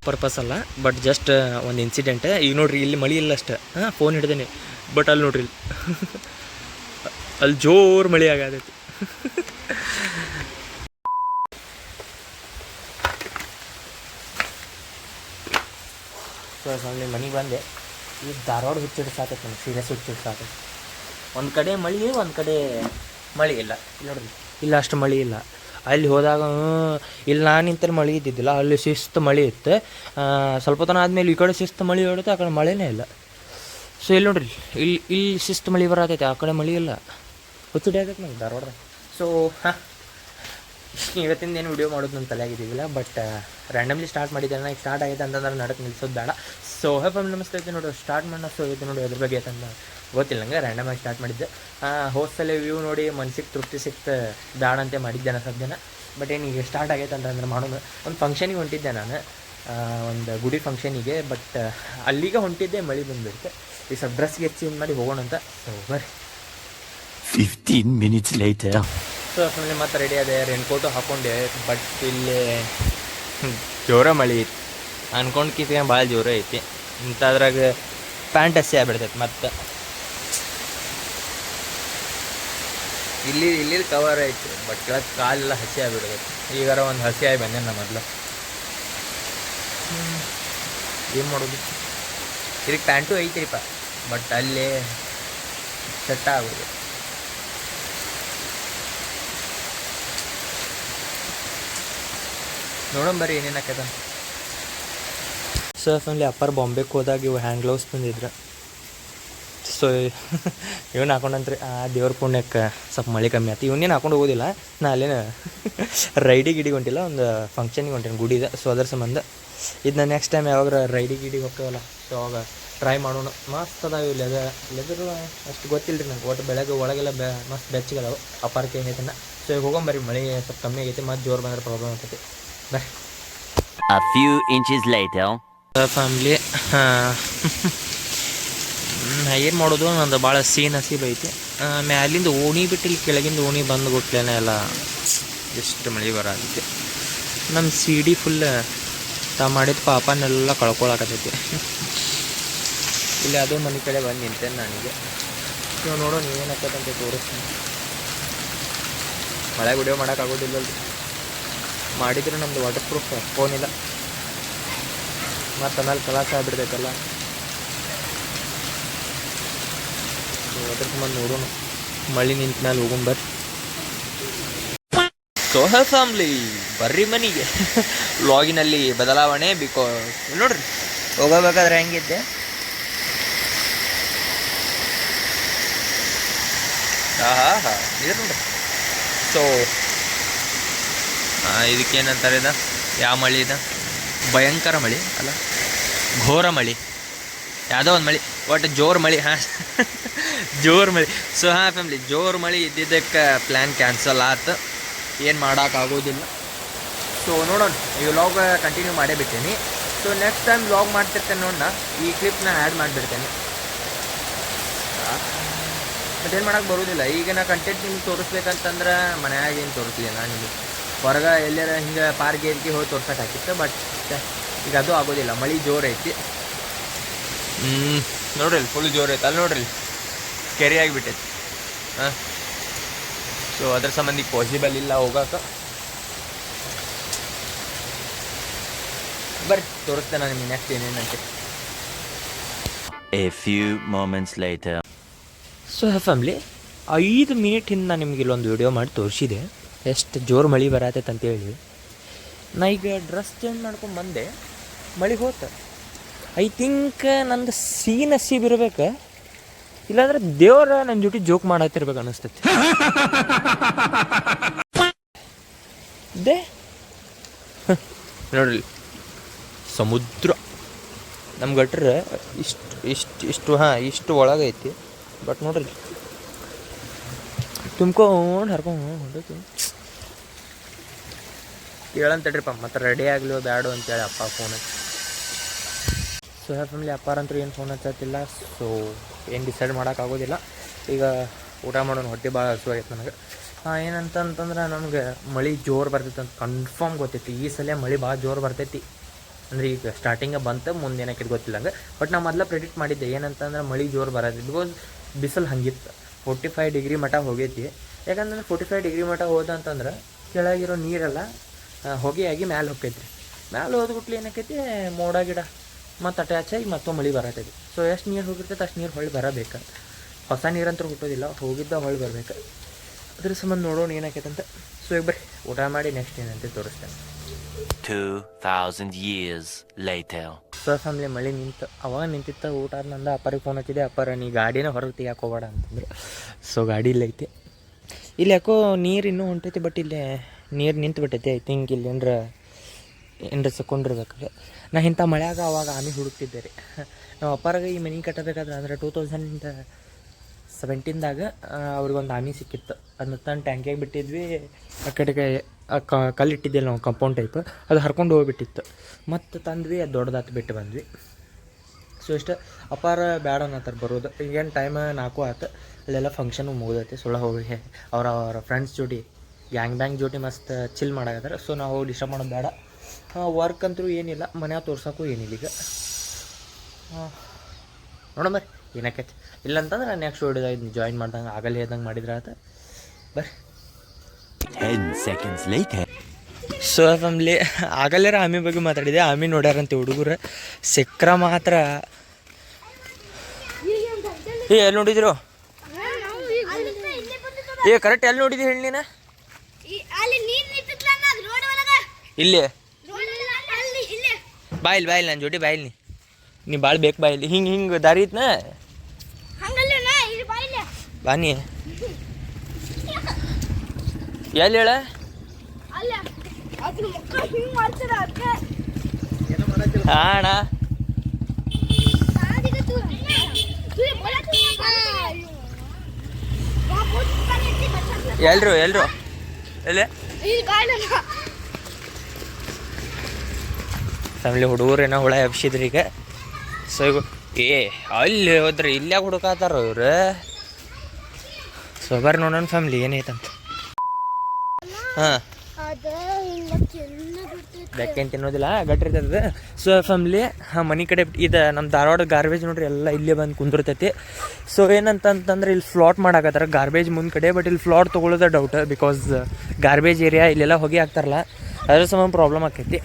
Purpose ಅಲ್ಲ, but just ಒಂದು incident. ಈಗ ನೋಡ್ರಿ ಇಲ್ಲಿ ಮಳೆ ಇಲ್ಲ ಅಷ್ಟೆ, ಫೋನ್ ಹಿಡ್ದೇನೆ, ಬಟ್ ಅಲ್ಲಿ ನೋಡ್ರಿ ಅಲ್ಲಿ ಜೋರು ಮಳೆ ಆಗತೈತಿ. ಸೊ ಅಲ್ಲಿ ಮನೆಗೆ ಬಂದೆ. ಈಗ ಧಾರವಾಡ ಹುಚ್ಚಿಟ್ಟು ಸಾಕೈತೆ ನನಗೆ, ಸೀರಿಯಸ್ ಹುಚ್ಚಿಟ್ಟು ಸಾಕೈತೆ. ಒಂದು ಕಡೆ ಮಳೆ, ಒಂದು ಕಡೆ ಮಳೆ ಇಲ್ಲ. ಇಲ್ಲಿ ನೋಡ್ರಿ, ಇಲ್ಲ ಅಷ್ಟು ಮಳೆ ಇಲ್ಲ. ಅಲ್ಲಿ ಹೋದಾಗ ಇಲ್ಲಿ ನಾನು ನಿಂತಲ್ಲಿ ಮಳೆ ಇದ್ದಿದ್ದಿಲ್ಲ, ಅಲ್ಲಿ ಶಿಸ್ತು ಮಳೆ ಇತ್ತು. ಸ್ವಲ್ಪ ತನ ಆದಮೇಲೆ ಈ ಕಡೆ ಶಿಸ್ತು ಮಳೆ ಹೊಡುತ್ತೆ, ಆ ಕಡೆ ಮಳೆನೇ ಇಲ್ಲ. ಸೊ ಇಲ್ಲಿ ನೋಡ್ರಿ, ಇಲ್ಲಿ ಶಿಸ್ತು ಮಳೆ ಬರತೈತೆ, ಆ ಕಡೆ ಮಳೆ ಇಲ್ಲ. ಹುಚ್ಚುಡಿ ಆಗೈತೆ ನಂಗೆ ಧಾರವಾಡ. ಸೊ ಇವತ್ತಿಂದ ಏನು ವಿಡಿಯೋ ಮಾಡೋದು ನನ್ನ ತಲೆಯಾಗಿದ್ದೀವಿಲ್ಲ, ಬಟ್ ರ್ಯಾಂಡಮ್ಲಿ ಸ್ಟಾರ್ಟ್ ಮಾಡಿದ್ದೆ. ಈಗ ಸ್ಟಾರ್ಟ್ ಆಗೈತೆ ಅಂತಂದ್ರೆ ನಡಕ್ಕೆ ನಿಲ್ಸೋದು ಬೇಡ. ಸೊ ನಮಸ್ತೆ ಐತೆ ನೋಡು, ಸ್ಟಾರ್ಟ್ ಮಾಡೋಣ. ಸೊ ಇದು ನೋಡಿ ಅದ್ರ ಬಗ್ಗೆ ಐತಂತ ಗೊತ್ತಿಲ್ಲ ನಂಗೆ, ರ್ಯಾಂಡಮಾಗಿ ಸ್ಟಾರ್ಟ್ ಮಾಡಿದ್ದೆ. ಹೋದ್ಸಲ ವ್ಯೂ ನೋಡಿ ಮನ್ಸಿಗೆ ತೃಪ್ತಿ ಸಿಕ್ತು, ಬೇಡ ಅಂತ ಮಾಡಿದ್ದೆ ನಾನು ಸದ್ಯನ. ಬಟ್ ಏನು ಈಗ ಸ್ಟಾರ್ಟ್ ಆಗೈತೆ ಅಂತಂದ್ರೆ ಮಾಡೋಣ. ಒಂದು ಫಂಕ್ಷನಿಗೆ ಹೊಂಟಿದ್ದೆ ನಾನು, ಒಂದು ಗುಡಿ ಫಂಕ್ಷನಿಗೆ. ಬಟ್ ಅಲ್ಲಿಗೆ ಹೊಂಟಿದ್ದೆ, ಮಳೆ ಬಂದುಬಿಡುತ್ತೆ. ಈಗ ಸ್ವಲ್ಪ ಡ್ರೆಸ್ಗೆ ಚೇಂಜ್ ಮಾಡಿ ಹೋಗೋಣ ಅಂತ. ಸೊ ಬರ್ರಿ. 15 minutes later. ಸೊ ಫ್ಯಾಮಿಲಿ ಮತ್ತೆ ರೆಡಿ ಅದೇ, ರೇನ್ಕೋಟು ಹಾಕ್ಕೊಂಡೆ. ಬಟ್ ಇಲ್ಲಿ ಜೋರ ಮಳೆ ಐತಿ, ಅನ್ಕೊಂಡ್ಕಿಂತ ಭಾಳ ಜೋರ ಐತಿ. ಇಂಥದ್ರಾಗ ಪ್ಯಾಂಟ್ ಹಸಿ ಆಗ್ಬಿಡ್ತೈತೆ. ಮತ್ತು ಇಲ್ಲಿ ಕವರ್ ಐತಿ, ಬಟ್ ಕೆಳಗೆ ಕಾಲೆಲ್ಲ ಹಸಿ ಆಗ್ಬಿಡ್ತೈತಿ. ಈಗಾರ ಒಂದು ಹಸಿ ಆಗಿ ಬಂದೆ ನಾ ಮೊದಲು. ಏನು ಮಾಡೋದು, ಇದಕ್ಕೆ ಪ್ಯಾಂಟು ಐತ್ರಿಪ್ಪ, ಬಟ್ ಅಲ್ಲಿ ಸೆಟ್ ಆಗೋದು. ನೋಡೋಣ ಬರ್ರಿ ಏನೇನು ಆಕೈತ. ಸೊ ಫ್ಯಾಮಿಲಿ ಅಪ್ಪರ್ ಬಾಂಬೆಗೆ ಹೋದಾಗ ಇವು ಹ್ಯಾಂಡ್ ಗ್ಲೌಸ್ ತಂದಿದ್ರು. ಸೊ ಇವನ್ನ ಹಾಕೊಂಡಂತ್ರಿ ದೇವ್ರ ಪುಣ್ಯಕ್ಕೆ ಸ್ವಲ್ಪ ಮಳೆ ಕಮ್ಮಿ ಆಯ್ತು. ಇವನ್ನೇನು ಹಾಕೊಂಡು ಹೋಗೋದಿಲ್ಲ, ನಾ ಅಲ್ಲೇನು ರೈಡಿಗೆ ಹೊಂಟಿಲ್ಲ, ಒಂದು ಫಂಕ್ಷನಿಗೆ ಹೊಂಟೇನಿ ಗುಡಿದೆ. ಸೊ ಅದ್ರ ಸಂಬಂಧ ಇದನ್ನ ನೆಕ್ಸ್ಟ್ ಟೈಮ್ ಯಾವಾಗ ರೈಡಿಗೆ ಹೋಗ್ತೇವಲ್ಲ, ಸೊ ಅವಾಗ ಟ್ರೈ ಮಾಡೋಣ. ಮಸ್ತ್ ಅದಾವೆ ಇವು ಲೆದರು ಅಷ್ಟು ಗೊತ್ತಿಲ್ಲ ರೀ ನಂಗೆ. ಒಟ್ಟು ಬೆಳಗ್ಗೆ ಒಳಗೆಲ್ಲ ಮಸ್ತ್ ಬೆಚ್ಚಗದಾವೆ ಅಪಾರಕ್ಕೆ ಏನೈತನ್ನ. ಸೊ ಈಗ ಹೋಗೊಂಬರ್ರಿ, ಮಳೆ ಸ್ವಲ್ಪ ಕಮ್ಮಿ ಆಗೈತೆ, ಮತ್ತು ಜೋರು ಬಂದ್ರೆ ಪ್ರಾಬ್ಲಮ್ ಆಗ್ತೈತಿ. ಬರ್ರಿ. A few inches later. Family ಏನು ಮಾಡೋದು, ನಂದು ಭಾಳ ಸೀನ್ ಹಸಿಬ್ ಐತಿ. ಮ್ಯಾಲಿಂದ ಓಣಿ ಬಿಟ್ಟು ಇಲ್ಲಿ ಕೆಳಗಿಂದ ಓಣಿ ಬಂದು ಬಿಟ್ಲೇನೆ ಎಲ್ಲ ಎಷ್ಟು ಮಳೆ ಬರತೈತಿ. ನಮ್ಮ ಸಿಡಿ ಫುಲ್ ತಾ ಮಾಡಿದ ಪಾಪನೆಲ್ಲ ಕಳ್ಕೊಳಕತ್ತೈತಿ. ಇಲ್ಲಿ ಅದೇ ಮನೆ ಕಡೆ ಬಂದು ನಿಂತೇನೆ ನನಗೆ. ನೀವು ನೋಡೋಣ ಏನಾಗ್ತದಂತ ತೋರಿಸ್ತೀನಿ. ಮಳೆ ವಿಡಿಯೋ ಮಾಡೋಕ್ಕಾಗೋದಿಲ್ಲಲ್ರಿ, ಮಾಡಿದ್ರೆ ನಮ್ಮದು ವಾಟರ್ ಪ್ರೂಫ್ ಫೋನ್ ಇಲ್ಲ, ಮತ್ತು ಆಮೇಲೆ ಕಲಾಸ ಆಗ್ಬಿಡ್ತೈತಲ್ಲ. ಅದ್ರ ಸಂಬಂಧ ನೋಡೋಣ, ಮಳೆ ನಿಂತ ಮೇಲೆ ಹೋಗೋಣ ಬರ್ರಿ. ಸೊ ಫ್ಯಾಮ್ಲಿ ಬರ್ರಿ ಮನೆಗೆ. ವ್ಲಾಗಿನಲ್ಲಿ ಬದಲಾವಣೆ, ಬಿಕಾಸ್ ನೋಡ್ರಿ ಹೋಗಬೇಕಾದ್ರೆ ಹೆಂಗಿದ್ದೆ. ಇದು ನೋಡ್ರಿ. ಸೊ ಇದಕ್ಕೇನಂತಾರೆ, ಇದು ಯಾವ ಮಳೆ ಇದು, ಭಯಂಕರ ಮಳೆ ಅಲ್ಲ, ಘೋರ ಮಳೆ, ಯಾವುದೋ ಒಂದು ಮಳೆ, ಒಟ್ಟು ಜೋರು ಮಳೆ. ಜೋರು ಮಳೆ. ಸೊ ಫ್ಯಾಮ್ಲಿ ಜೋರು ಮಳೆ ಇದ್ದಿದ್ದಕ್ಕೆ ಪ್ಲ್ಯಾನ್ ಕ್ಯಾನ್ಸಲ್ ಆಯ್ತು, ಏನು ಮಾಡೋಕ್ಕಾಗೋದಿಲ್ಲ. ಸೊ ನೋಡೋಣ, ಈ ವ್ಲಾಗ್ ಕಂಟಿನ್ಯೂ ಮಾಡೇ ಬಿಟ್ಟೇನಿ. ಸೊ ನೆಕ್ಸ್ಟ್ ಟೈಮ್ ವ್ಲಾಗ್ ಮಾಡ್ತಿರ್ತೇನೆ ನೋಡೋಣ, ಈ ಕ್ಲಿಪ್ನ ಆ್ಯಡ್ ಮಾಡಿಬಿಡ್ತೇನೆ. ಮತ್ತೇನು ಮಾಡೋಕ್ಕೆ ಬರೋದಿಲ್ಲ. ಈಗ ನಾ ಕಂಟೆಂಟ್ ನಿಮ್ಗೆ ತೋರಿಸ್ಬೇಕಂತಂದ್ರೆ ಮನ್ಯಾಗ ಏನು ತೋರಿಸ್ಲಿ, ನಾನು ನಿಮಗೆ ಹೊರಗೆ ಎಲ್ಲಾರ ಹಿಂಗೆ ಪಾರ್ಕ್ ಏರಿಕೆ ಹೋಗಿ ತೋರ್ಸೋಕೆ ಹಾಕಿತ್ತು. ಬಟ್ ಈಗ ಅದು ಆಗೋದಿಲ್ಲ, ಮಳೆ ಜೋರು ಐತಿ. ನೋಡ್ರಿ ಫುಲ್ ಜೋರು ಐತೆ, ಅಲ್ಲಿ ನೋಡ್ರಿ ಕೆರೆ ಆಗಿಬಿಟ್ಟೈತಿ. ಸೊ ಅದ್ರ ಸಂಬಂಧಿ ಪಾಸಿಬಲ್ ಇಲ್ಲ ಹೋಗಕ್ಕೆ. ಬರ್ರಿ ತೋರಿಸ್ತೇನೆ ನಿಮಗೆ ನೆಕ್ಸ್ಟ್ ಏನೇನಂತೆ. A few moments later. So family 5 minute ಹಿಂದೆ ನಾನು ನಿಮ್ಗೆ ಇಲ್ಲೊಂದು ವಿಡಿಯೋ ಮಾಡಿ ತೋರಿಸಿದೆ, ಎಷ್ಟು ಜೋರು ಮಳೆ ಬರತೈತೆ ಅಂತೇಳಿ. ನಾ ಈಗ ಡ್ರೆಸ್ ಚೇಂಜ್ ಮಾಡ್ಕೊಂಡು ಬಂದೆ, ಮಳೆ ಹೋತ. ಐ ಥಿಂಕ್ ನಂದು ಸೀನ್ ಹಸಿಬ್ ಇರ್ಬೇಕು, ಇಲ್ಲಾಂದ್ರೆ ದೇವ್ರ ನನ್ನ ಜೊತೆ ಜೋಕ್ ಮಾಡತ್ತಿರ್ಬೇಕು ಅನಿಸ್ತೈತಿ. ನೋಡ್ರಿ ಸಮುದ್ರ ನಮ್ಮ ಗಟ್ರ ಇಷ್ಟು ಒಳಗೈತಿ. ಬಟ್ ನೋಡ್ರಿ ತುಂಬ್ಕೊಂಡು ಹರ್ಕೊಂಡು ಹೊಂಟೈತಿ. ಹೇಳಂತಡ್ರಿಪ್ಪ ಮತ್ತೆ ರೆಡಿ ಆಗಲಿ ಬ್ಯಾಡು ಅಂತೇಳಿ ಅಪ್ಪ ಫೋನ್ ಹಚ್ಚಿ. ಸೊ ಫ್ಯಾಮಿಲಿ ಅಪ್ಪಾರಂತೂ ಏನು ಫೋನ್ ಹಚ್ಚತ್ತಿಲ್ಲ. ಸೊ ಏನು ಡಿಸೈಡ್ ಮಾಡೋಕ್ಕಾಗೋದಿಲ್ಲ. ಈಗ ಊಟ ಮಾಡೋಣ, ಹೊಟ್ಟೆ ಭಾಳ ಹಸುವಾಗೈತೆ ನನಗೆ. ಏನಂತಂದ್ರೆ ನಮ್ಗೆ ಮಳೆ ಜೋರು ಬರ್ತೈತೆ ಅಂತ ಕನ್ಫರ್ಮ್ ಗೊತ್ತೈತಿ. ಈ ಸಲ ಮಳೆ ಭಾಳ ಜೋರು ಬರ್ತೈತಿ. ಅಂದರೆ ಈಗ ಸ್ಟಾರ್ಟಿಂಗ ಬಂತು, ಮುಂದೆ ಏನಕ್ಕೆ ಗೊತ್ತಿಲ್ಲ ಹಂಗೆ. ಬಟ್ ನಾ ಮೊದಲ ಪ್ರೆಡಿಕ್ಟ್ ಮಾಡಿದ್ದೆ ಏನಂತಂದ್ರೆ ಮಳೆ ಜೋರು ಬರೋದು, ಬಿಕಾಸ್ ಬಿಸಿಲು ಹಂಗಿತ್ತು. 45 ಡಿಗ್ರಿ ಮಟ್ಟ ಹೋಗೈತಿ. ಯಾಕಂದ್ರೆ 45 ಡಿಗ್ರಿ ಮಟ್ಟ ಹೋದಂತಂದ್ರೆ ಕೆಳಗಿರೋ ನೀರೆಲ್ಲ ಹೊಗೆಯಾಗಿ ಮ್ಯಾಲೆ ಹೋಗ್ತೈತಿ. ಮ್ಯಾಲೆ ಹೋದ್ಬಿಟ್ಲಿ ಏನಕ್ಕೈತಿ, ಮೋಡ ಗಿಡ ಮತ್ತು ಅಟ್ಯಾಚ್ ಆಗಿ ಮತ್ತೊಮ್ಮೆ ಮಳೆ ಬರತೈತಿ. ಸೊ ಎಷ್ಟು ನೀರು ಹೋಗಿರ್ತೈತೆ ಅಷ್ಟು ನೀರು ಹೊಳ್ಳಿ ಬರಬೇಕು. ಹೊಸ ನೀರಂತೂ ಹುಟ್ಟೋದಿಲ್ಲ, ಹೋಗಿದ್ದ ಹೊಳ್ಳಿ ಬರ್ಬೇಕು. ಅದ್ರ ಸಂಬಂಧ ನೋಡೋಣ ಏನಾಕೈತೆ ಅಂತ. ಸೊ ಈಗ ಬರ್ರಿ ಊಟ ಮಾಡಿ ನೆಕ್ಸ್ಟ್ ಏನಂತ ತೋರಿಸ್ತೇನೆ. 2000 years later. ಸೊ ಫ್ಯಾಮ್ಲಿ ಮಳೆ ನಿಂತು, ಅವಾಗ ನಿಂತಿತ್ತು. ಊಟ ನಂದ ಅಪ್ಪರಿಗೆ ಫೋನ್ ಹಚ್ಚಿದೆ, ಅಪ್ಪರ ನೀ ಗಾಡಿನ ಹೊರಗೆ ತೆಗಿಯಕ್ಕೆ ಹೋಗಬೇಡ ಅಂತಂದ್ರೆ. ಸೊ ಗಾಡಿ ಇಲ್ಲೈತಿ. ಇಲ್ಲಿ ಯಾಕೋ ನೀರು ಇನ್ನೂ ಹೊಂಟೈತಿ, ಬಟ್ ಇಲ್ಲಿ ನೀರು ನಿಂತು ಬಿಟ್ಟೈತಿ. ಐ ಥಿಂಕ್ ಇಲ್ಲಿ ಏನ್ರ ಸಕ್ಕೊಂಡಿರ್ಬೇಕು. ನಾ ಇಂಥ ಮಳೆಯಾಗ ಅವಾಗ ಆಮೆ ಹುಡುಕ್ತಿದ್ದೆ ರೀ. ನಾವು ಅಪ್ಪರಾಗ ಈ ಮನೆ ಕಟ್ಟಬೇಕಾದ್ರೆ ಅಂದರೆ 2017ದಾಗ ಅವ್ರಿಗೊಂದು ಆಮೆ ಸಿಕ್ಕಿತ್ತು. ಅದನ್ನ ತಂದು ಟ್ಯಾಂಕಿಯಾಗಿ ಬಿಟ್ಟಿದ್ವಿ. ಆ ಕಡೆಗೆ ಕಲ್ಲು ಇಟ್ಟಿದ್ದಿಲ್ಲ ನಾವು, ಕಂಪೌಂಡ್ ಟೈಪ್, ಅದು ಹರ್ಕೊಂಡು ಹೋಗ್ಬಿಟ್ಟಿತ್ತು. ಮತ್ತು ತಂದ್ವಿ, ಅದು ದೊಡ್ಡದಾತು ಬಿಟ್ಟು ಬಂದ್ವಿ. ಸೊ ಇಷ್ಟು ಅಪ್ಪಾರ ಬ್ಯಾಡ ಅನ್ನತ್ತಾರೆ ಬರೋದು. ಈಗೇನು ಟೈಮ್ 4 ಆಯ್ತು, ಅಲ್ಲೆಲ್ಲ ಫಂಕ್ಷನು ಮುಗಿದೈತಿ. ಸುಳ್ಳ ಹೋಗಿ ಅವರ ಫ್ರೆಂಡ್ಸ್ ಜೋಡಿ ಗ್ಯಾಂಗ್ ಜೋಡಿ ಮಸ್ತ್ ಚಿಲ್ ಮಾಡಾಕತ್ತಾರೆ. ಸೊ ನಾವು ಡಿಸ್ಟರ್ಬ್ ಮಾಡೋದು ಬೇಡ. ವರ್ಕ್ ಅಂತೂ ಏನಿಲ್ಲ, ಮನ್ಯಾಗ ತೋರ್ಸೋಕ್ಕೂ ಏನಿಲ್ಲ ಈಗ. ನೋಡೋಣ ಬರ್ರಿ ಏನಕ್ಕೈತಿ. ಇಲ್ಲಂತಂದ್ರೆ ನೆಕ್ಸ್ಟ್ ವಿಡಿಯೋದಾಗ ಜಾಯಿನ್ ಮಾಡ್ದಂಗೆ ಆಗಲ್ಲ ಹೇಳ್ದಂಗೆ ಮಾಡಿದ್ರೆ ಆತ. ಬರ್ರಿ 10 seconds later. ಸೊ ಫ್ಯಾಮ್ಲಿ ಆಗಲ್ಲಾರ ಆಮೆ ಬಗ್ಗೆ ಮಾತಾಡಿದೆ. ಆಮೆ ನೋಡ್ಯಾರಂತೆ ಹುಡುಗರು ಸಿಕ್ಕ್ರ ಮಾತ್ರ. ಎಲ್ಲಿ ನೋಡಿದ್ರು? ಕರೆಕ್ಟ್ ಎಲ್ಲಿ ನೋಡಿದ್ವಿ ಹೇಳಿ ನೀನು? ಇಲ್ಲಿ ಬಾಯಿಲ್ ನನ್ನ ಜೋಡಿ ಬಾಯಿಲ್ ನೀ ಭಾಳ ಬೇಕು ಬಾಯಿಲಿ. ಹಿಂಗೆ ದಾರಿ ಐತ್ನ ಬಾನಿ ಎಲ್ಲಿ ಹೇಳ? ಅಣ್ಣ ಎಲ್ರು ಎಲ್ಲಿ ಫ್ಯಾಮಿಲಿ ಹುಡುಗರು ಏನೋ ಹುಳ ಎಬ್ಸಿದ್ರಿ ಈಗ. ಸೊ ಈಗ ಅಲ್ಲಿ ಹೋದ್ರಿ ಇಲ್ಲಾಗ ಹುಡುಕಾತಾರ ಇವ್ರು. ಸೊ ಬರ್ರಿ ನೋಡೋಣ ಫ್ಯಾಮಿಲಿ ಏನೈತಂತ. ಹಾಂ ಬೆಕ್ಕೇನು ತಿನ್ನೋದಿಲ್ಲ, ಗಟ್ಟಿರ್ತೈತೆ. ಸೊ ಫ್ಯಾಮ್ಲಿ ಮನೆ ಕಡೆ ಇದು ನಮ್ಮ ಧಾರವಾಡ ಗಾರ್ಬೇಜ್ ನೋಡ್ರಿ ಎಲ್ಲ ಇಲ್ಲೇ ಬಂದು ಕುಂದಿರ್ತೈತಿ. ಸೊ ಏನಂತಂತಂದ್ರೆ ಇಲ್ಲಿ ಫ್ಲಾಟ್ ಮಾಡಾಕತ್ತಾರ ಗಾರ್ಬೇಜ್ ಮುಂದೆ ಕಡೆ. ಬಟ್ ಇಲ್ಲಿ ಫ್ಲಾಟ್ ತೊಗೊಳ್ಳೋದು ಡೌಟ್, ಬಿಕಾಸ್ ಗಾರ್ಬೇಜ್ ಏರಿಯಾ ಇಲ್ಲೆಲ್ಲ ಹೊಗೆ ಹಾಕ್ತಾರಲ್ಲ, ಅದ್ರ ಸಂಬಂಧ ಪ್ರಾಬ್ಲಮ್ ಆಕೈತಿ.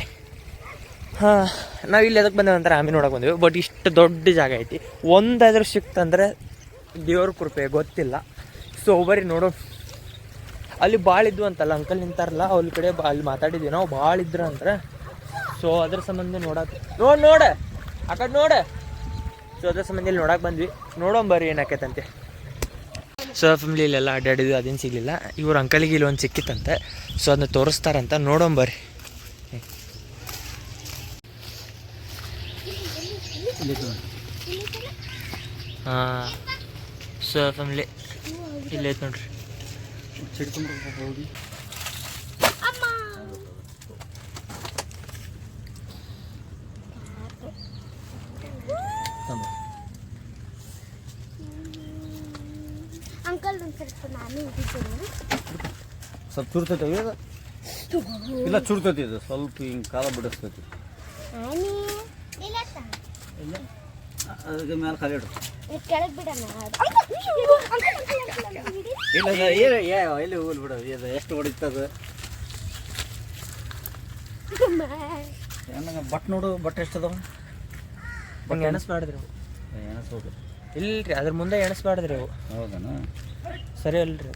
ಹಾಂ ನಾವು ಇಲ್ಲಿ ಅದಕ್ಕೆ ಬಂದೇವೆ ಅಂತಾರೆ ಆಮೆ ನೋಡಕ್ಕೆ ಬಂದೇವೆ. ಬಟ್ ಇಷ್ಟು ದೊಡ್ಡ ಜಾಗ ಐತಿ, ಒಂದಾದ್ರೂ ಸಿಕ್ತಂದ್ರೆ ದೇವ್ರ ಕೃಪೆ ಗೊತ್ತಿಲ್ಲ. ಸೊ ಬರೀ ನೋಡೋ ಅಲ್ಲಿ ಭಾಳ ಇದ್ವು ಅಂತಲ್ಲ, ಅಂಕಲ್ ನಿಂತಾರಲ್ಲ ಅವ್ರ ಕಡೆ ಅಲ್ಲಿ ಮಾತಾಡಿದ್ವಿ ನಾವು, ಭಾಳ ಇದ್ರ ಅಂದ್ರೆ. ಸೊ ಅದ್ರ ಸಂಬಂಧ ನೋಡಕ್ಕೆ ನೋಡ ಆ ಕಡೆ ನೋಡ. ಸೊ ಅದ್ರ ಸಂಬಂಧ ಇಲ್ಲಿ ನೋಡಕ್ಕೆ ಬಂದ್ವಿ. ನೋಡೋಣ ಬರ್ರಿ ಏನಾಕೈತಂತೆ. ಸೊ ಫ್ಯಾಮಿಲಿ ಇಲ್ಲೆಲ್ಲ ಅಡ್ಡಾಡಿದ್ವಿ, ಅದೇನು ಸಿಗಲಿಲ್ಲ. ಇವ್ರ ಅಂಕಲಿಗೆ ಇಲ್ಲಿ ಒಂದು ಸಿಕ್ಕಿತ್ತಂತೆ. ಸೊ ಅದನ್ನ ತೋರಿಸ್ತಾರಂತ, ನೋಡೋಣ ಬರ್ರಿ. ಹಾಂ ಸೊ ಫ್ಯಾಮಿಲಿ ಇಲ್ಲೈತೆ ನೋಡ್ರಿ. ಅಂಕಲ್ ಸ್ವಲ್ಪ ನಾನು ಸ್ವಲ್ಪ ಚುರ್ತೈತೆ ಇಲ್ಲ, ಚುರ್ತೈತಿ ಇದು ಸ್ವಲ್ಪ ಹಿಂಗೆ ಕಾಲ ಬಿಡಿಸ್ತೈತಿ. ಅದಕ್ಕೆ ಮೇಲೆ ಖಾಲಿ ಇಡು. ಕೆಳಗೆ ಬಿಡೋಣ. ಇಲ್ಲ ಎಲ್ಲಿ ಹೋಗ್ಲಿ ಬಿಡು. ಇದು ಎಷ್ಟು ಹೊಡಿತದ ಬಟ್ ನೋಡು, ಬಟ್ ಎಷ್ಟು ಅದಾವ ಹಂಗೆ ಎಣಸ್ಬಾರ್ದ್ರಿ ಅವು. ಎಣಿಸ್ಬೋದು ಇಲ್ರಿ, ಅದ್ರ ಮುಂದೆ ಎಣಸ್ಬಾರ್ದ್ರಿ ಅವು. ಹೌದಾ? ಸರಿ ಅಲ್ರಿ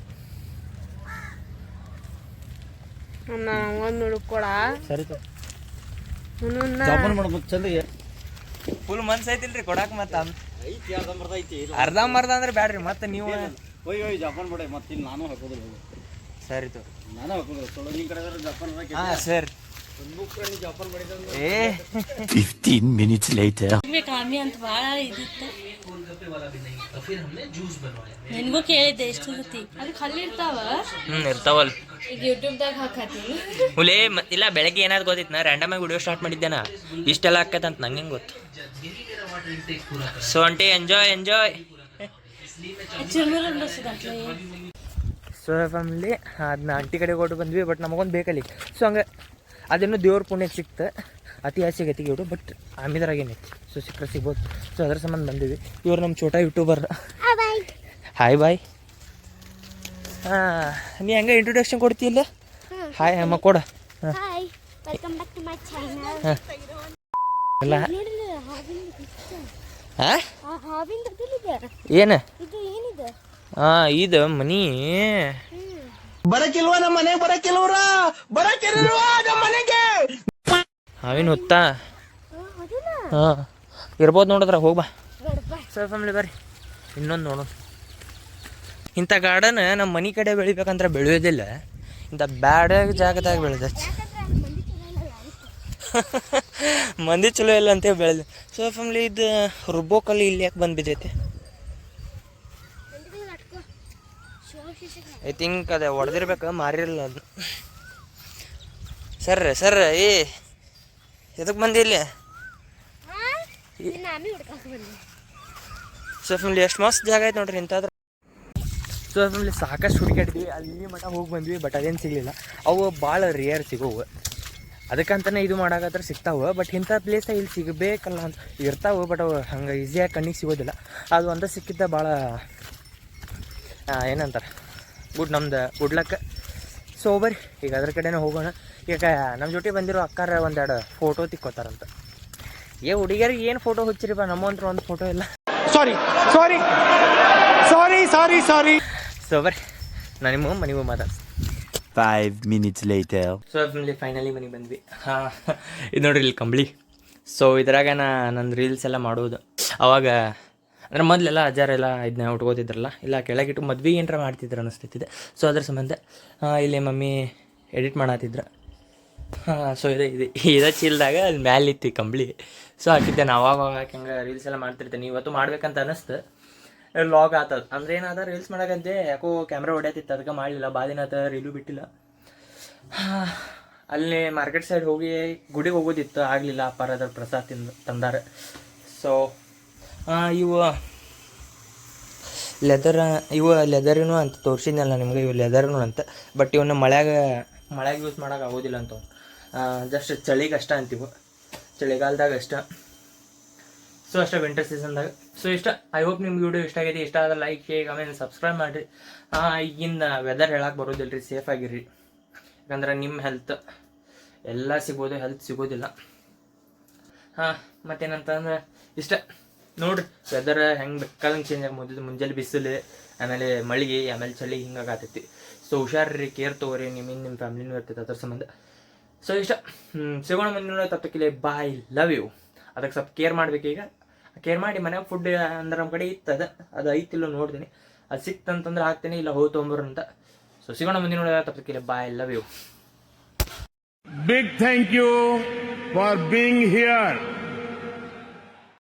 ಒಂದು ಹುಡುಕೊಡ ಸರಿ ಜಾಪನ್ ಮಾಡೋದು ಚಂದ. ಫುಲ್ ಮನ್ಸು ಐತಿಲ್ರಿ ಕೊಡಾಕ. ಮತ್ತೆ ಐತಿ ಅರ್ಧಂಬರ್ಧ ಐತಿ, ಅರ್ಧಂಬರ್ಧ ಅಂದ್ರೆ ಬ್ಯಾಡ್ರಿ. ಮತ್ತೆ ನೀವು ಒಯ್ ಜಾಪನ್ ಬಿಡ. ಮತ್ತೆ ಇಲ್ಲಿ ನಾನು ಹಾಕೋದಿಲ್ಲ. ಸರಿ ತೋ ನಾನು ಹಾಕೋದಿಲ್ಲ. ಸೊಳ್ಳೆ ನಿಮ್ಮ ಕಡೆ ಜಾಪನ್ ಹಾಂ ಸರ್. ಜಾಪನ್ ಮಾಡಿದ 15 minutes later. ಕಾಮಿ ಅಂತ ಭಾಳ ಇದಿತ್ತು. ನಿನಗೂ ಕೇಳಿದ್ದೆ ಎಷ್ಟು ಸತಿ. ಅದು ಖಾಲಿ ಇರ್ತಾವ. ಇರ್ತಾವಲ್ಲ. ಈಗ ಯೂಟ್ಯೂಬ್ದಾಗ ಹಾಕತ್ತೀನಿ. ಹುಲೇ ಇಲ್ಲ, ಬೆಳಗ್ಗೆ ಏನಾದ್ರು ಗೊತ್ತಿತ್ತು ನಾ ರ್ಯಾಂಡಮ್ ಆಗಿ ವಿಡಿಯೋ ಸ್ಟಾರ್ಟ್ ಮಾಡಿದ್ದೇನ, ಇಷ್ಟೆಲ್ಲ ಆಕೈತಂತ ನಂಗೆ ಹೆಂಗೆ ಗೊತ್ತು. ಸೊ ಅಂಟಿ ಎಂಜಾಯ್. ಸೊ ಫ್ಯಾಮಿಲಿ ಅದನ್ನ ಆಂಟಿ ಕಡೆ ಕೊಟ್ಟು ಬಂದ್ವಿ. ಬಟ್ ನಮಗೊಂದು ಬೇಕಲ್ಲಿ. ಸೊ ಹಂಗೆ ಅದೇನು ದೇವ್ರ ಪುಣ್ಯಕ್ಕೆ ಸಿಕ್ತು. ಅತಿ ಆಸೆ ಗತಿಗೆ ಇಡು, ಬಟ್ ಆಮೇದ್ರಾಗ ಏನೈತಿ ಸೊ ಸಿಕ್ಕರೆ ಸಿಗ್ಬೋದು. ಸೊ ಅದ್ರ ಸಂಬಂಧ ಬಂದೀವಿ. ಇವ್ರು ನಮ್ಮ ಛೋಟಾ ಯೂಟ್ಯೂಬರ್. Hi bye. ನೀ ಹೆಂಗೆ ಇಂಟ್ರೊಡಕ್ಷನ್ ಕೊಡ್ತೀಯಲ್ಲ? ಹಾಯ್ ಅಮ್ಮ ಕೊಡ. Hi, welcome back to my channel. ಇಲ್ಲ ಹಾವಿಂದ ಏನು ಇದು ಏನಿದೆ? ಇದು ಮನಿ ಬರಕಿಲ್ವ ನಮ್ಮ ಮನೆಗೆ, ಬರಕಿಲ್ವ್ರ ಬರಕಿಲ್ವ ನಮ್ಮ ಮನೆಗೆ. ಹಾವಿನ ಹೊತ್ತ ಇರ್ಬೋದು ನೋಡಿದ್ರ ಹೋಗ್ಬಾ. ಸರ್ ಫ್ಯಾಮಿಲಿ ಬರ್ರಿ ಇನ್ನೊಂದು ನೋಡೋಣ. ಇಂಥ ಗಾರ್ಡನ್ ನಮ್ಮ ಮನೆ ಕಡೆ ಬೆಳಿಬೇಕಂದ್ರೆ ಬೆಳೆಯೋದಿಲ್ಲ, ಇಂಥ ಬ್ಯಾಡ ಜಾಗದಾಗ ಬೆಳೆದೈತಿ. ಮಂದಿ ಚಲೋ ಇಲ್ಲ ಅಂತ ಬೆಳೆದ. ಸೊ ಫ್ಯಾಮಿಲಿ ಇದು ರುಬ್ಬೋಕಲ್ಲಿ ಇಲ್ಲಿ ಯಾಕೆ ಬಂದು ಬಿದ್ದೈತಿ? ಐ ಥಿಂಕ್ ಅದೇ ಹೊಡೆದಿರ್ಬೇಕು, ಮಾರಿರಲ್ಲ ಅದು. ಸರ್ ಎದಕ್ಕೆ ಬಂದಿ ಇಲ್ಲಿ? ಸೊ ಫ್ಯಾಮಿಲಿ ಎಷ್ಟು ಮಸ್ತ್ ಜಾಗ ಐತೆ ನೋಡ್ರಿ ಇಂಥದ್ರ. ಸೊ ಫ್ಯಾಮಿಲಿ ಸಾಕಷ್ಟು ಹುಡುಕಾಡಿದ್ವಿ, ಅಲ್ಲಿ ಮಠ ಹೋಗಿ ಬಂದ್ವಿ, ಬಟ್ ಅದೇನು ಸಿಗಲಿಲ್ಲ. ಅವು ಭಾಳ ರೇರ್ ಸಿಗೋವು, ಅದಕ್ಕಂತಲೇ ಇದು ಮಾಡಾಕತ್ರ ಸಿಗ್ತಾವೆ. ಬಟ್ ಇಂಥ ಪ್ಲೇಸ ಇಲ್ಲಿ ಸಿಗಬೇಕಲ್ಲ ಅಂತ ಇರ್ತಾವೆ, ಬಟ್ ಅವು ಹಂಗೆ ಈಸಿಯಾಗಿ ಕಣ್ಣಿಗೆ ಸಿಗೋದಿಲ್ಲ. ಅದು ಒಂದೇ ಸಿಕ್ಕಿದ್ದ ಭಾಳ ಏನಂತಾರೆ ನಮ್ದು ಗುಡ್ ಲಕ್. ಸೊ ಬರ್ರಿ ಈಗ ಅದ್ರ ಕಡೆನೇ ಹೋಗೋಣ. ಈಗ ನಮ್ಮ ಜೊತೆ ಬಂದಿರೋ ಅಕ್ಕಾರ ಒಂದೆರಡು ಫೋಟೋ ತಿಕ್ಕೋತಾರಂತ. ಹುಡುಗಿಯರಿಗೆ ಏನು ಫೋಟೋ ಹುಚ್ಚಿರಿಪ್ಪ, ನಮ್ಮಂತ್ರ ಒಂದು ಫೋಟೋ ಇಲ್ಲ. ಸಾರಿ ಸಾರಿ ಸಾರಿ ಸಾರಿ ಸಾರಿ. ಸೊ ಬರ್ರಿ ನಾನು ನಿಮ್ಮ ಮನೆಗೂ ಮಾತಾಡ್ತೀನಿ. 5 minutes later. ಸೊ ಫೈನಲಿ ಮನೆಗೆ ಬಂದ್ವಿ. ಇದು ನೋಡ್ರಿ ಇಲ್ಲಿ ಕಂಬಳಿ. ಸೊ ಇದ್ರಾಗ ನನ್ನ ರೀಲ್ಸ್ ಎಲ್ಲ ಮಾಡೋದು. ಅವಾಗ ಅಂದ್ರೆ ಮೊದಲೆಲ್ಲ ಅಜ್ಜಾರೆಲ್ಲ ಇದನ್ನ ಉಟ್ಕೋತಿದ್ರಲ್ಲ, ಇಲ್ಲ ಕೆಳಗಿಟ್ಟು ಮದ್ವೆ ಏನರ ಮಾಡ್ತಿದ್ರು ಅನ್ನಿಸ್ತೈತಿದೆ. ಸೊ ಅದ್ರ ಸಂಬಂಧ ಇಲ್ಲಿ ಮಮ್ಮಿ ಎಡಿಟ್ ಮಾಡತ್ತಿದ್ರು. ಸೊ ಇದೇ ಚೀಲ್ದಾಗ ಅಲ್ಲಿ ಮ್ಯಾಲೆ ಇತ್ತು ಕಂಬಳಿ. ಸೊ ಹಾಕಿದ್ದೆ ನಾವು ಅವಾಗ ಹಂಗೆ ರೀಲ್ಸ್ ಎಲ್ಲ ಮಾಡ್ತಿರ್ತೇನೆ. ಇವತ್ತು ಮಾಡ್ಬೇಕಂತ ಅನ್ನಿಸ್ತು, ಲಾಗ್ ಆತದ ಅಂದ್ರೆ ಏನಾದ ರೀಲ್ಸ್ ಮಾಡೋಕಂತೆ ಯಾಕೋ ಕ್ಯಾಮ್ರಾ ಹೊಡ್ಯಾತಿತ್ತು, ಅದಕ್ಕೆ ಮಾಡಲಿಲ್ಲ. ಬಾದಿನ ಆತ ರೀಲು ಬಿಟ್ಟಿಲ್ಲ. ಅಲ್ಲಿ ಮಾರ್ಕೆಟ್ ಸೈಡ್ ಹೋಗಿ ಗುಡಿಗೆ ಹೋಗೋದಿತ್ತು, ಆಗಲಿಲ್ಲ. ಅಪ್ಪಾರ ಪ್ರಸಾದ್ ತಂದಾರೆ. ಸೊ ಇವು ಲೆದರಿನೂ ಅಂತ ತೋರಿಸಿದ್ನಲ್ಲ ನಿಮಗೆ, ಇವು ಲೆದರ್ನು ಅಂತ. ಬಟ್ ಇವನ್ನ ಮಳೆಯಾಗ ಯೂಸ್ ಮಾಡೋಕೆ ಆಗೋದಿಲ್ಲ ಅಂತ. ಜಸ್ಟ್ ಚಳಿಗೆ ಅಷ್ಟ ಅಂತೀವಿ, ಚಳಿಗಾಲದಾಗ ಅಷ್ಟ. ಸೊ ಅಷ್ಟೇ ವಿಂಟರ್ ಸೀಸನ್ದಾಗ. ಸೊ ಇಷ್ಟ. ಐ ಹೋಪ್ ನಿಮ್ಗೆ ವಿಡಿಯೋ ಇಷ್ಟ ಆಗೈತಿ. ಇಷ್ಟ ಆದ್ರೆ ಲೈಕ್, ಶೇರ್, ಕಮೆಂಟ್, ಸಬ್ಸ್ಕ್ರೈಬ್ ಮಾಡಿರಿ. ಈಗಿನ ವೆದರ್ ಹೇಳಕ್ಕೆ ಬರೋದಿಲ್ಲ ರೀ, ಸೇಫ್ ಆಗಿರ್ರಿ. ಯಾಕಂದ್ರೆ ನಿಮ್ಮ ಹೆಲ್ತ್ ಎಲ್ಲ ಸಿಗ್ಬೋದು, ಹೆಲ್ತ್ ಸಿಗೋದಿಲ್ಲ. ಮತ್ತೇನಂತಂದ್ರೆ ಇಷ್ಟ ನೋಡ್ರಿ, ವೆದರ್ ಹೆಂಗೆ ಬೇಕಾದಂಗೆ ಚೇಂಜ್ ಆಗ್ಬೋದು. ಮುಂಜಾನೆ ಬಿಸಿಲು, ಆಮೇಲೆ ಮಳೆಗೆ, ಆಮೇಲೆ ಚಳಿ ಹಿಂಗಾಗತ್ತೈತಿ. ಸೊ ಹುಷಾರ್ರಿ, ಕೇರ್ ತೊಗೋರಿ. ನಿಮ್ಮ ಫ್ಯಾಮಿಲಿನೂ ಇರ್ತೈತೆ ಅದ್ರ ಸಂಬಂಧ. ಸೊ ಇಷ್ಟ. ಸಿಗೋಣ ಮುಂದಿನ ತಪ್ಪಕ್ಕಿಲ್ಲ. Bye, love you. ಅದಕ್ಕೆ ಸ್ವಲ್ಪ ಕೇರ್ ಮಾಡ್ಬೇಕೀಗ. ಕೇರ್ ಮಾಡಿ ಮನ್ಯಾಗ ಫುಡ್ ಅಂದ್ರೆ ನಮ್ಮ ಕಡೆ ಇತ್ತದ, ಅದು ಐತಿಲ್ಲ ನೋಡ್ತೀನಿ. ಅದು ಸಿಕ್ತಂತಂದ್ರೆ ಹಾಕ್ತೀನಿ, ಇಲ್ಲ ಹೋಗಿ ತೊಗೊಂಬರು ಅಂತ. ಸೊ ಸಿಗೋಣ ಮುಂದಿನ ತಪ್ಪಕ್ಕಿಲ್ಲ. Bye, love you. Big thank you for being here.